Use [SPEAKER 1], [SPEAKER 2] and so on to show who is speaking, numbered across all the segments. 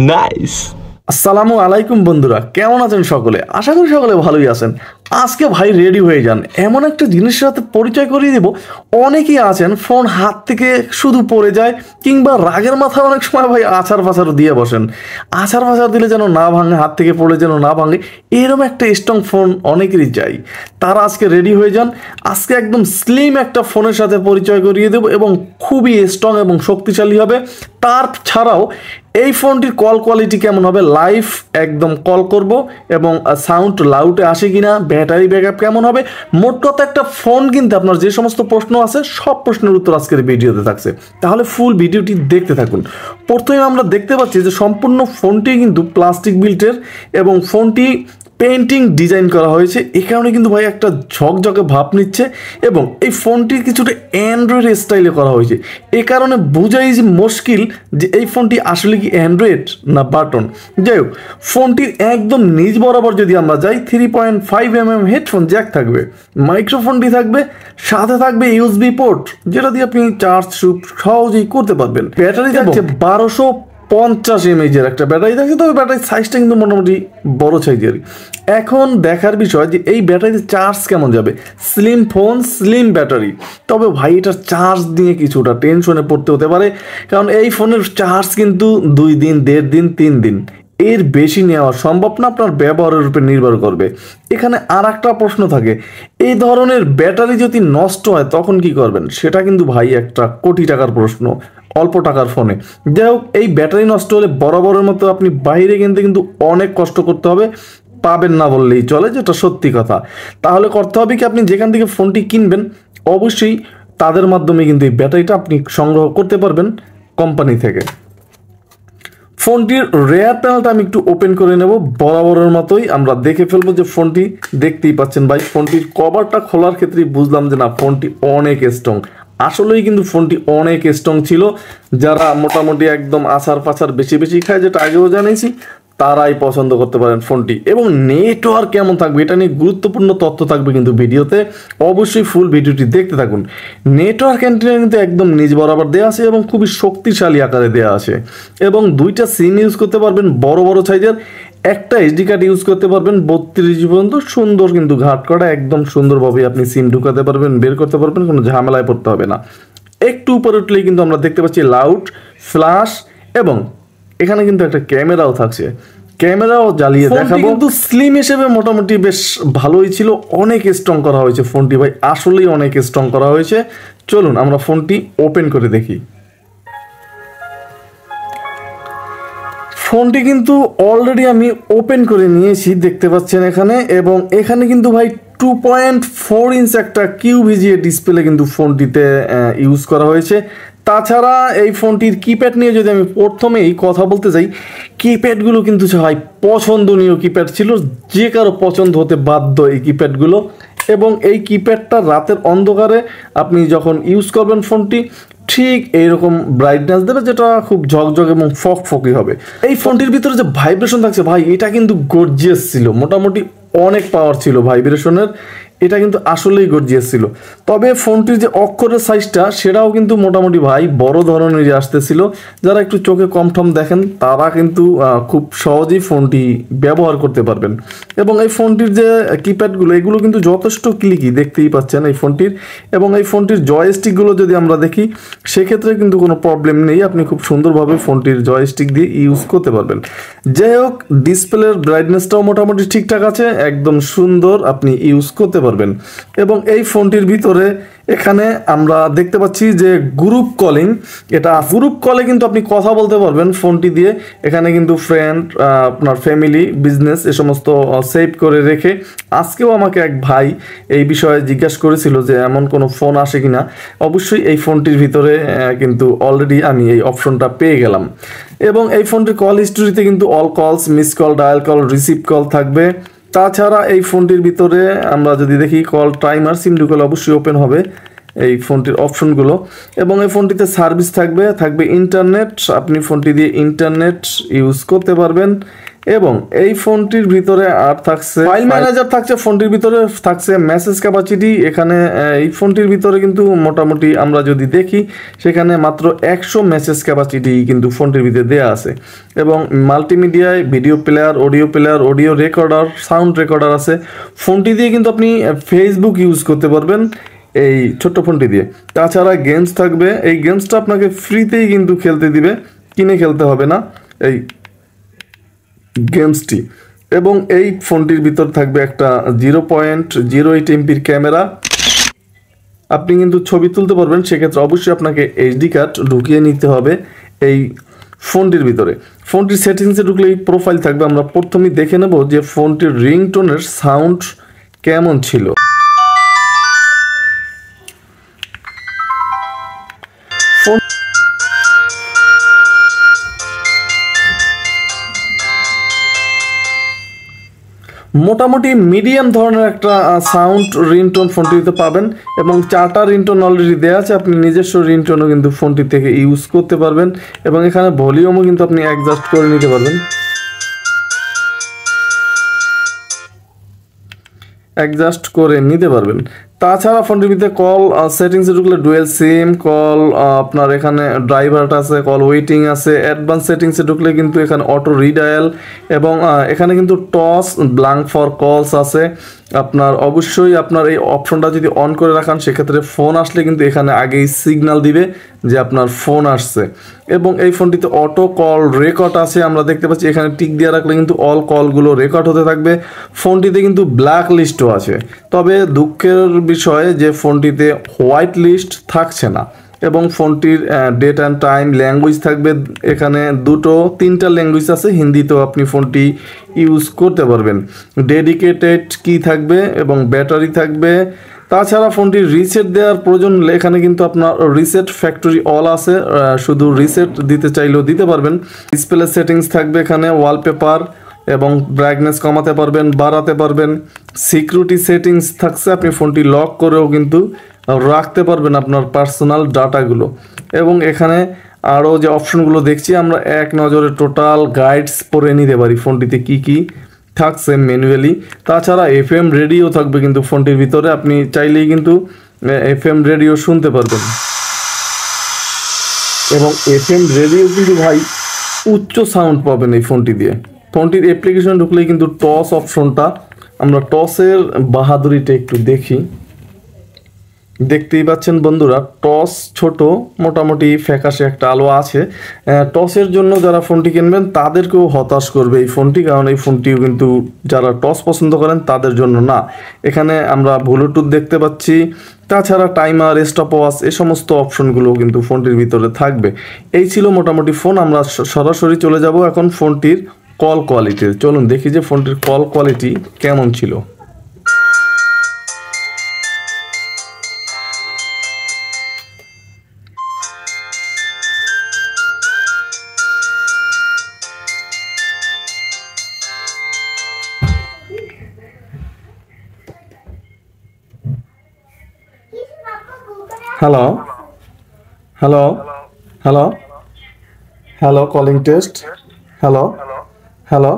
[SPEAKER 1] Nice.
[SPEAKER 2] আসসালামু আলাইকুম বন্ধুরা, কেমন আছেন সকলে? আশা করি সকলে ভালোই আছেন। আজকে ভাই রেডি হয়ে যান, এমন একটা জিনিসের সাথে পরিচয় করিয়ে দেব। অনেকেই আছেন ফোন হাত থেকে শুধু পড়ে যায়, কিংবা রাগের মাথায় অনেক সময় ভাই আছাড় ফাছাড় দিয়ে বসেন। আছাড় ফাছাড় দিলে যেন না ভাঙে, হাত থেকে পড়ে যেন না ভাঙে, এরকম একটা স্ট্রং ফোন অনেকেরই চাই। তারা আজকে রেডি হয়ে যান। আজকে একদম স্লিম একটা ফোনের সাথে পরিচয় করিয়ে দেব এবং খুবই স্ট্রং এবং শক্তিশালী হবে। তার ছাড়াও এই ফোনটির কল কোয়ালিটি কেমন হবে, লাইভ একদম কল করব এবং সাউন্ড লাউডে আসে কিনা, ব্যাটারি ব্যাকআপ কেমন হবে, মোট কথা একটা ফোন কিনতে আপনার যে সমস্ত প্রশ্ন আছে সব প্রশ্নের উত্তর আজকের ভিডিওতে থাকছে। তাহলে ফুল ভিডিওটি দেখতে থাকুন। প্রথমে আমরা দেখতে পাচ্ছি যে সম্পূর্ণ ফোনটি কিন্তু প্লাস্টিক বিল্টের এবং ফোনটি পেন্টিং ডিজাইন করা হয়েছে। এই কারণে কিন্তু ভাই একটা ঝকঝকে ভাব নিচ্ছে এবং এই ফোনটি কিছুটা অ্যান্ড্রয়েড স্টাইলে করা হয়েছে। এই কারণে বোঝাই যে মুশকিল যে এই ফোনটি আসলে কি অ্যান্ড্রয়েড না বাটন। যাই হোক, ফোনটির একদম নিচ বরাবর যদি আমরা যাই, 3.5mm হেডফোন জ্যাক থাকবে, মাইক্রোফোনটি থাকবে, সাথে থাকবে ইউএসবি পোর্ট যেটা দিয়ে আপনি চার্জ সহজেই করতে পারবেন। ব্যাটারি থাকছে 1250 mAh একটা ব্যাটারি থাকছে, তবে ব্যাটারির সাইজটা কিন্তু মোটামুটি বড় সাইজের। এখন দেখার বিষয় যে এই ব্যাটারিতে চার্জ কেমন যাবে। স্লিম ফোন, স্লিম ব্যাটারি, তবে ভাই এটার চার্জ নিয়ে কিছুটা টেনশনে পড়তে হতে পারে, কারণ এই ফোনের চার্জ কিন্তু 2 দিন, 1.5 দিন, 3 দিন, এর বেশি নেওয়া সম্ভব না, আপনার ব্যবহারের উপর নির্ভর করবে। এখানে আর একটা প্রশ্ন থাকে, এই ধরনের ব্যাটারি যদি নষ্ট হয় তখন কি করবেন? সেটা কিন্তু ভাই একটা কোটি টাকার প্রশ্ন অল্প টাকার ফোনে। যাই হোক, এই ব্যাটারি নষ্ট হলে বরাবরের মতো আপনি বাইরে কিনতে কিন্তু অনেক কষ্ট করতে হবে, পাবেন না বললেই চলে, যেটা সত্যি কথা। তাহলে করতে হবে কি, আপনি যেখান থেকে ফোনটি কিনবেন অবশ্যই তাদের মাধ্যমে কিন্তু এই ব্যাটারিটা আপনি সংগ্রহ করতে পারবেন কোম্পানি থেকে। ফোনটির রেয়ার প্যানেলটা আমি একটু ওপেন করে নেব, বরাবরের মতোই আমরা দেখে ফেলবো যে ফোনটি দেখতেই পাচ্ছেন ভাই, ফোনটির কভারটা খোলার ক্ষেত্রে বুঝলাম যে না, ফোনটি অনেক স্ট্রং। আসলেই কিন্তু ফোনটি অনেক স্ট্রং ছিল। যারা মোটামুটি একদম আছাড় পাছাড় বেশি বেশি খায়, যেটা আগেও জানিয়েছি, তারাই পছন্দ করতে পারেন ফোনটি। এবং নেটওয়ার্ক কেমন থাকবে এটা নিয়ে গুরুত্বপূর্ণ তথ্য থাকবে কিন্তু ভিডিওতে, অবশ্যই ফুল ভিডিওটি দেখতে থাকুন। নেটওয়ার্ক অ্যান্টেনা কিন্তু একদম নিচ বরাবর দেওয়া আছে এবং খুবই শক্তিশালী আকারে দেওয়া আছে, এবং 2টা সিম ইউজ করতে পারবেন বড় বড় সাইজের, একটা এসডি কার্ড ইউজ করতে পারবেন 32 পর্যন্ত। সুন্দর কিন্তু ঘাট করা, একদম সুন্দরভাবে আপনি সিম ঢুকাতে পারবেন, বের করতে পারবেন, কোনো ঝামেলায় পড়তে হবে না। একটু উপরে উঠলেই কিন্তু আমরা দেখতে পাচ্ছি লাউড, ফ্ল্যাশ, এবং এখানে কিন্তু একটা ক্যামেরাও থাকছে, ক্যামেরাও জ্বালিয়ে দেখাবো। কিন্তু স্লিম হিসেবে মোটামুটি বেশ ভালোই ছিল, অনেক স্ট্রং করা হয়েছে ফোনটি ভাই, আসলেই অনেক স্ট্রং করা হয়েছে। চলুন আমরা ফোনটি ওপেন করে দেখি। ফোনটি কিন্তু অলরেডি আমি ওপেন করে নিয়েছি, দেখতে পাচ্ছেন এখানে, এবং এখানে কিন্তু ভাই 2.4 ইঞ্চ একটা কিউভিজিএ ডিসপ্লে কিন্তু ফোনটিতে ইউজ করা হয়েছে। তাছাড়া এই ফোনটির কিপ্যাড নিয়ে যদি আমি প্রথমেই কথা বলতে যাই, কিপ্যাডগুলো কিন্তু ভাই পছন্দনীয় কিপ্যাড ছিল, যে কারো পছন্দ হতে বাধ্য এই কিপ্যাডগুলো। এবং এই কিপ্যাডটা রাতের অন্ধকারে আপনি যখন ইউজ করবেন ফোনটি, ঠিক এইরকম ব্রাইটনেস দেবে, যেটা খুব ঝকঝক এবং ফকফকি হবে। এই ফোনটির ভিতরে যে ভাইব্রেশন থাকছে ভাই, এটা কিন্তু গর্জিয়াস ছিল, মোটামুটি অনেক পাওয়ার ছিল ভাইব্রেশনের, এটা কিন্তু আসলেই গর্জিয়াস ছিল। তবে ফোনটির যে অক্ষরের সাইজটা সেটাও কিন্তু মোটামুটি ভাই বড় ধরনেরই আসতেছিল। যারা একটু চোখে কম ঠম দেখেন তারা কিন্তু খুব সহজেই ফোনটি ব্যবহার করতে পারবেন। এবং এই ফোনটির যে কিপ্যাডগুলো, এগুলো কিন্তু যথেষ্ট ক্লিকি, দেখতেই পাচ্ছেন এই ফোনটির। এবং এই ফোনটির জয়স্টিকগুলো যদি আমরা দেখি, সেক্ষেত্রে কিন্তু কোনো প্রবলেম নেই, আপনি খুব সুন্দরভাবে ফোনটির জয়স্টিক দিয়ে ইউজ করতে পারবেন। যাই হোক, ডিসপ্লের ব্রাইটনেসটাও মোটামুটি ঠিকঠাক আছে, একদম সুন্দর আপনি ইউজ করতে পারবেন। এবং এই ফোনটির ভিতরে এখানে আমরা দেখতে পাচ্ছি যে গ্রুপ কলিং, এটা গ্রুপ কলে কিন্তু আপনি কথা বলতে পারবেন ফোনটি দিয়ে। এখানে কিন্তু ফ্রেন্ড, আপনার ফ্যামিলি, বিজনেস এ সমস্ত সেভ করে রেখে। আজকেও আমাকে এক ভাই এই বিষয়ে জিজ্ঞাসা করেছিল যে এমন কোনো ফোন আসে কিনা। অবশ্যই এই ফোনটির ভিতরে কিন্তু অলরেডি আমি এই অপশনটা পেয়ে গেলাম। এবং এই ফোনটির কল হিস্টোরিতে কিন্তু অল কলস, miss call, dial call, receive call থাকবে। তাছাড়া এই ফোনটির ভিতরে আমরা যদি দেখি, কল টাইমার, সিম ঢুকালে অবশ্যই ওপেন হবে এই ফোনটির অপশনগুলো। এবং এই ফোনটিতে সার্ভিস থাকবে ইন্টারনেট, আপনি ফোনটি দিয়ে ইন্টারনেট ইউজ করতে পারবেন। এবং এই ফোনটির ভিতরে আর থাকছে ফাইল ম্যানেজার থাকছে, ফোনটির ভিতরে থাকছে মেসেজ ক্যাপাসিটি। এখানে এই ফোনটির ভিতরে কিন্তু মোটামুটি আমরা যদি দেখি সেখানে মাত্র 100 মেসেজ ক্যাপাসিটি কিন্তু ফোনটির ভিতরে দেওয়া আছে। এবং মাল্টিমিডিয়ায় video player, audio recorder, sound recorder আছে। ফোনটি দিয়ে কিন্তু আপনি ফেসবুক ইউজ করতে পারবেন এই ছোট্ট ফোনটি দিয়ে। তাছাড়া গেমস থাকবে, এই গেমসটা আপনাকে ফ্রিতেই কিন্তু খেলতে দিবে, কিনে খেলতে হবে না এই গেমসটি। এবং এই ফোনটির ভিতর থাকবে একটা 0.08 এমপির ক্যামেরা, আপনি কিন্তু ছবি তুলতে পারবেন। সেক্ষেত্রে অবশ্যই আপনাকে এইচডি কার্ড ঢুকিয়ে নিতে হবে এই ফোনটির ভিতরে। ফোনটির সেটিংসে ঢুকলে এই প্রোফাইল থাকবে। আমরা প্রথমেই দেখে নেব যে ফোনটির রিংটোনের সাউন্ড কেমন ছিল। মোটামুটি মিডিয়াম ধরনের একটা সাউন্ড রিংটোন ফোনটিতে পাবেন এবং 4টা রিংটোন অলরেডি দেওয়া আছে। আপনি নিজস্ব রিংটোনও কিন্তু ফোনটি থেকে ইউজ করতে পারবেন এবং এখানে ভলিউমও কিন্তু আপনি অ্যাডজাস্ট করে নিতে পারবেন। তাছাড়া ফোনটির ভিতরে কল সেটিংসে ঢুকলে ডুয়েল সিম কল, আপনার এখানে ড্রাইভার আছে, কল ওয়েটিং আছে। অ্যাডভান্স সেটিংসে ঢুকলে কিন্তু এখানে অটো রিডায়াল এবং এখানে কিন্তু টস ব্ল্যাঙ্ক ফর কলস আছে। আপনার অবশ্যই আপনার এই অপশনটা যদি অন করে রাখান সেক্ষেত্রে ফোন আসলে কিন্তু এখানে আগেই সিগন্যাল দিবে যে আপনার ফোন আসছে। এবং এই ফোনটিতে অটো কল রেকর্ড আছে, আমরা দেখতে পাচ্ছি এখানে টিক দিয়ে রাখলে কিন্তু অল কলগুলো রেকর্ড হতে থাকবে। ফোনটিতে কিন্তু ব্ল্যাক লিস্টও আছে, তবে দুঃখের বিষয় যে ফোনটিতে হোয়াইট লিস্ট থাকছে না। এবং ফোনটির ডেট অ্যান্ড টাইম ল্যাঙ্গুয়েজ থাকবে, এখানে 3টা ল্যাঙ্গুয়েজ আছে, হিন্দিতেও আপনি ফোনটি ইউজ করতে পারবেন। ডেডিকেটেড কি থাকবে এবং ব্যাটারি থাকবে। তাছাড়া ফোনটির রিসেট দেওয়ার প্রয়োজন হলে এখানে কিন্তু আপনার রিসেট ফ্যাক্টরি অল আছে, শুধু রিসেট দিতে চাইলেও দিতে পারবেন। ডিসপ্লে সেটিংস থাকবে, এখানে ওয়ালপেপার এবং ব্রাইটনেস কমাতে পারবেন, বাড়াতে পারবেন। সিকিউরিটি সেটিংস থাকছে, আপনি ফোনটি লক করেও কিন্তু রাখতে পারবেন আপনার পার্সোনাল ডাটাগুলো। এবং এখানে আরও যে অপশনগুলো দেখছি আমরা এক নজরে টোটাল গাইডস পড়ে নিতে পারি ফোনটিতে কি কি থাকছে ম্যানুয়ালি। তাছাড়া এফএম রেডিও থাকবে কিন্তু ফোনটির ভিতরে, আপনি চাইলেই কিন্তু এফএম রেডিও শুনতে পারবেন। এবং এফএম রেডিও কিন্তু ভাই উচ্চ সাউন্ড পাবেন এই ফোনটি দিয়ে। ফোনটির অ্যাপ্লিকেশন ঢুকলেই কিন্তু টস অপশনটা, আমরা টসের বাহাদুরিটা একটু দেখি। দেখতেই পাচ্ছেন বন্ধুরা, টস ছোট, মোটামুটি ফ্যাকাশে একটা আলো আছে। টসের জন্য যারা ফোনটি কিনবেন তাদেরকেও হতাশ করবে এই ফোনটি, কারণ এই ফোনটিও কিন্তু যারা টস পছন্দ করেন তাদের জন্য না। এখানে আমরা ব্লুটুথ দেখতে পাচ্ছি, তাছাড়া টাইমার, স্টপ ওয়াচ, এই সমস্ত অপশনগুলো কিন্তু ফোনটির ভিতরে থাকবে। এই ছিল মোটামুটি ফোন। আমরা সরাসরি চলে যাব এখন ফোনটির কল কোয়ালিটি। চলুন দেখি যে ফোনটির কল কোয়ালিটি কেমন ছিল। Hello hello hello hello, calling test. Hello hello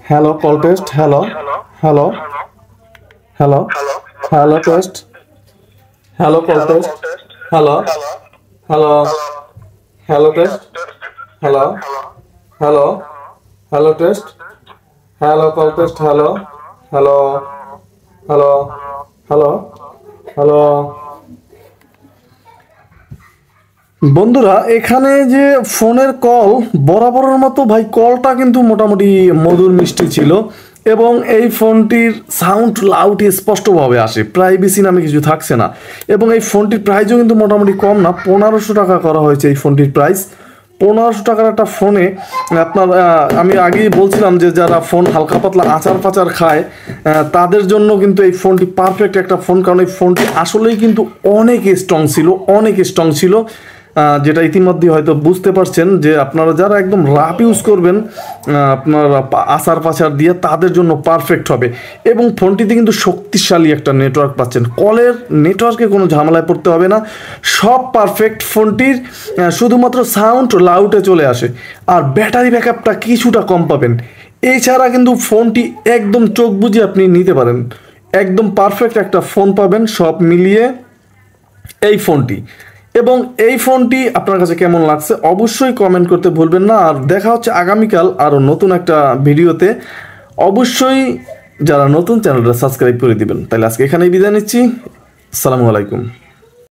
[SPEAKER 2] hello, call test. Hello hello hello hello test. Hello, call test. Hello hello hello test. Hello hello hello test. Hello, call test. Hello hello hello hello hello. বন্ধুরা, এখানে যে ফোনের call বরাবরের মতো ভাই কলটা কিন্তু মোটামুটি মধুর মিষ্টি ছিল এবং এই ফোনটির সাউন্ড লাউড স্পষ্টভাবে আসে, প্রাইভেসি নামে কিছু থাকছে না। এবং এই ফোনটির প্রাইসও কিন্তু মোটামুটি কম না, 1500 টাকা করা হয়েছে এই ফোনটির প্রাইস। 1500 টাকার একটা ফোনে আপনার, আমি আগেই বলছিলাম যে যারা ফোন হালকা পাতলা আচার পাচার খায় তাদের জন্য কিন্তু এই ফোনটি পারফেক্ট একটা ফোন, কারণ এই ফোনটি আসলেই কিন্তু অনেক স্ট্রং ছিল। যেটা ইতিমধ্যে হয়তো বুঝতে পারছেন যে আপনারা যারা একদম রাফ ইউজ করবেন আপনার আসার পাচার দিয়ে তাদের জন্য পারফেক্ট হবে। এবং ফোনটিতে কিন্তু শক্তিশালী একটা নেটওয়ার্ক পাচ্ছেন, কলের নেটওয়ার্কে কোনো ঝামেলায় পড়তে হবে না, সব পারফেক্ট। ফোনটির শুধুমাত্র সাউন্ড লাউডে চলে আসে, আর ব্যাটারি ব্যাকআপটা কিছুটা কম পাবেন। এছাড়া কিন্তু ফোনটি একদম চোখ বুজে আপনি নিতে পারেন, একদম পারফেক্ট একটা ফোন পাবেন সব মিলিয়ে এই ফোনটি। এবং এই ফোনটি আপনার কাছে কেমন লাগছে অবশ্যই কমেন্ট করতে ভুলবেন না। আর দেখা হচ্ছে আগামীকাল আরও নতুন একটা ভিডিওতে। অবশ্যই যারা নতুন চ্যানেলটা সাবস্ক্রাইব করে দিবেন। তাহলে আজকে এখানেই বিদায় নিচ্ছি। আসসালামু আলাইকুম।